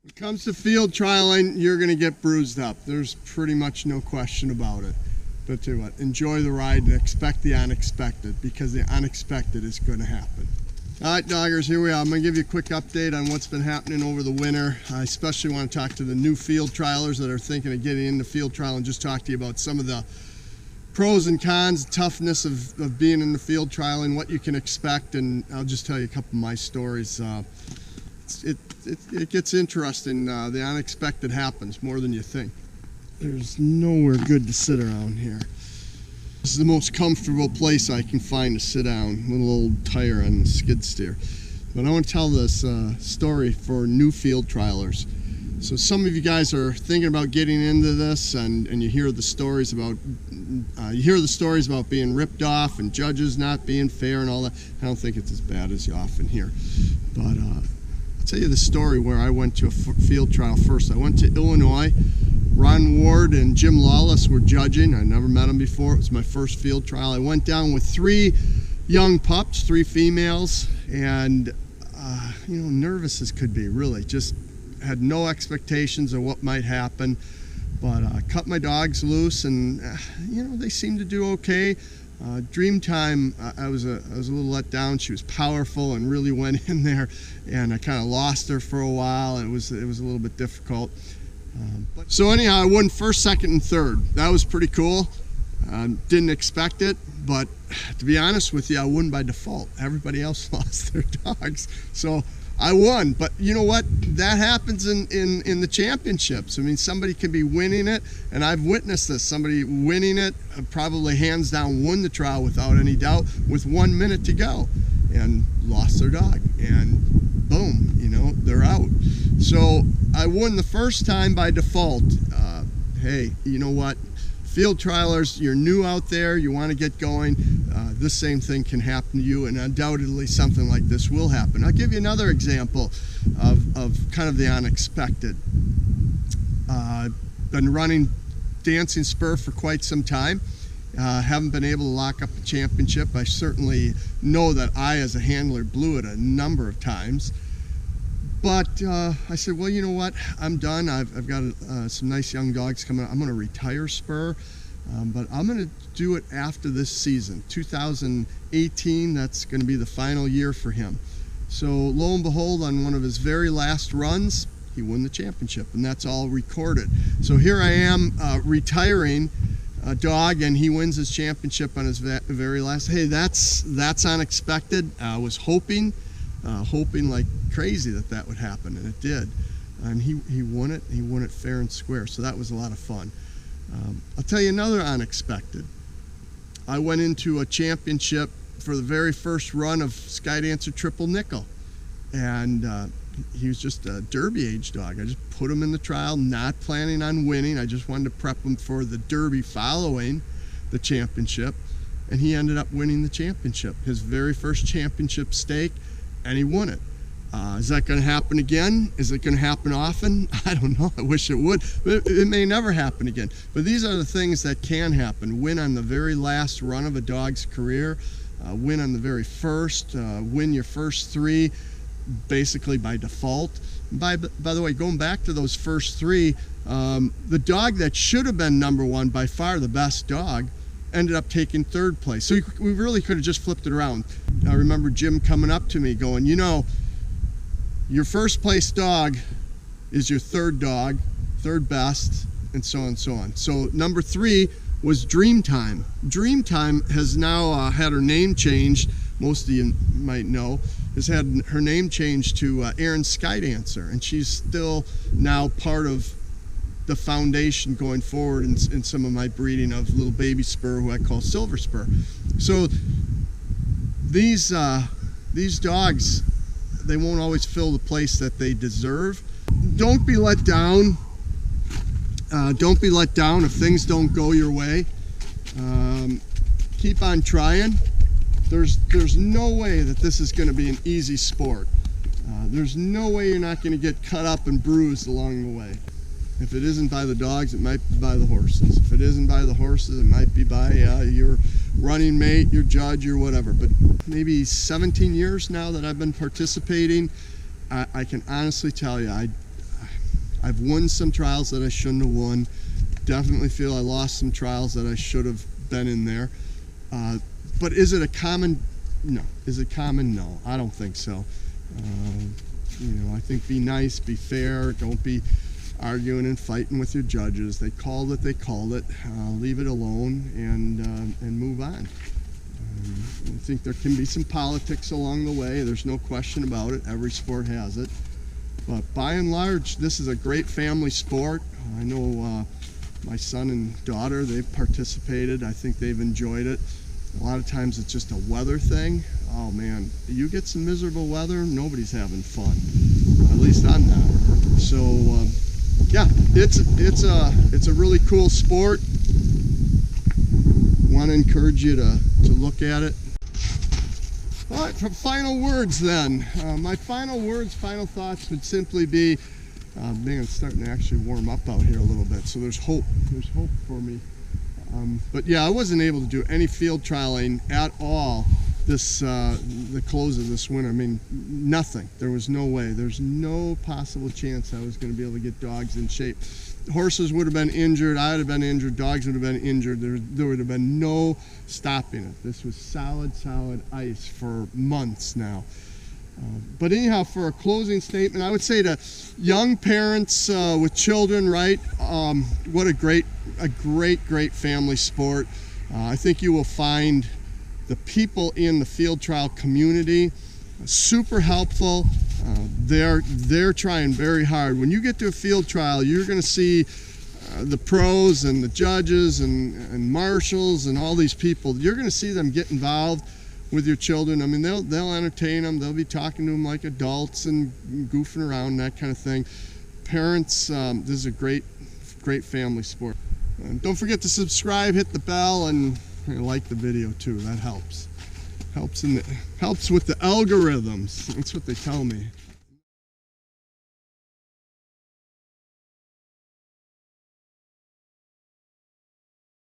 When it comes to field trialing, you're going to get bruised up. There's pretty much no question about it. But tell you what, enjoy the ride and expect the unexpected, because the unexpected is going to happen. All right, doggers, here we are. I'm going to give you a quick update on what's been happening over the winter. I especially want to talk to the new field trialers that are thinking of getting into field trial and just talk to you about some of the pros and cons, toughness of being in the field trialing, what you can expect, and I'll just tell you a couple of my stories. It gets interesting. The unexpected happens more than you think. There's nowhere good to sit around here. This is the most comfortable place I can find to sit down. Little old tire on the skid steer. But I want to tell this story for new field trialers. So some of you guys are thinking about getting into this, and you hear the stories about being ripped off and judges not being fair and all that. I don't think it's as bad as you often hear. But I'll tell you the story where I went to a field trial first. I went to Illinois. Ron Ward and Jim Lawless were judging. I never met them before. It was my first field trial. I went down with 3 young pups, 3 females, and nervous as could be, really. Just had no expectations of what might happen, but cut my dogs loose, and they seemed to do okay. Dreamtime, I was a little let down. She was powerful and really went in there, and I kind of lost her for a while. It was a little bit difficult. So anyhow, I won first, second, and third. That was pretty cool. Didn't expect it, but to be honest with you, I won by default. Everybody else lost their dogs, so I won. But you know what? That happens in the championships. I mean, somebody can be winning it, and I've witnessed this. Somebody winning it, probably hands down won the trial without any doubt, with 1 minute to go, and lost their dog, and boom, they're out. So I won the first time by default. Hey, you know what? Field trialers, you're new out there, you want to get going, this same thing can happen to you, and undoubtedly something like this will happen. I'll give you another example of kind of the unexpected. Been running Dancing Spur for quite some time. Haven't been able to lock up the championship. I certainly know that I, as a handler, blew it a number of times. But I said, well, you know what? I'm done. I've got some nice young dogs coming up. I'm going to retire Spur, but I'm going to do it after this season. 2018, that's going to be the final year for him. So lo and behold, on one of his very last runs, he won the championship, and that's all recorded. So here I am retiring a dog, and he wins his championship on his very last. Hey, that's unexpected. I was hoping like crazy that would happen, and it did. And he won it. He won it fair and square. So that was a lot of fun. I'll tell you another unexpected. I went into a championship for the very first run of Skydancer Triple Nickel, and he was just a Derby age dog. I just put him in the trial, not planning on winning. I just wanted to prep him for the Derby following the championship, and he ended up winning the championship, his very first championship stake, and he won it. Is that going to happen again? Is it going to happen often? I don't know. I wish it would. But it may never happen again. But these are the things that can happen. Win on the very last run of a dog's career, win on the very first, win your first 3 basically by default. By the way, going back to those first 3, the dog that should have been number 1, by far the best dog, ended up taking 3rd place. So we really could have just flipped it around. I remember Jim coming up to me going, your first place dog is your 3rd dog, 3rd best, and so on and so on. So number 3 was Dreamtime. Dreamtime has now had her name changed. Most of you might know, has had her name changed to Erin Skydancer, and she's still now part of the foundation going forward in some of my breeding of little baby Spur, who I call Silver Spur. So these dogs, they won't always fill the place that they deserve. Don't be let down. Don't be let down if things don't go your way. Keep on trying. There's no way that this is going to be an easy sport. There's no way you're not going to get cut up and bruised along the way. If it isn't by the dogs, it might be by the horses. If it isn't by the horses, it might be by your running mate, your judge, or whatever. But maybe 17 years now that I've been participating, I can honestly tell you, I've won some trials that I shouldn't have won. Definitely feel I lost some trials that I should have been in there. But is it a common? No. Is it common? No, I don't think so. I think be nice, be fair, don't be arguing and fighting with your judges. They called it, they called it. Leave it alone and move on. I think there can be some politics along the way. There's no question about it. Every sport has it. But by and large, this is a great family sport. I know my son and daughter, they've participated. I think they've enjoyed it. A lot of times it's just a weather thing. Oh man, you get some miserable weather, nobody's having fun. At least I'm not. So yeah, it's a really cool sport. Want to encourage you to look at it. All right, for final words then. My final thoughts would simply be, man, it's starting to actually warm up out here a little bit, so there's hope. There's hope for me. But yeah, I wasn't able to do any field trialing at all the close of this winter. I mean, nothing. There was no way. There's no possible chance I was going to be able to get dogs in shape. Horses would have been injured. I would have been injured. Dogs would have been injured. There would have been no stopping it. This was solid ice for months now. But anyhow, for a closing statement, I would say to young parents with children, right? What a great family sport. I think you will find the people in the field trial community super helpful. They're trying very hard. When you get to a field trial, you're going to see the pros and the judges and marshals and all these people. You're going to see them get involved with your children. I mean, they'll entertain them. They'll be talking to them like adults and goofing around, that kind of thing. Parents, this is a great family sport. Don't forget to subscribe, hit the bell, and like the video too. That helps. Helps with the algorithms. That's what they tell me.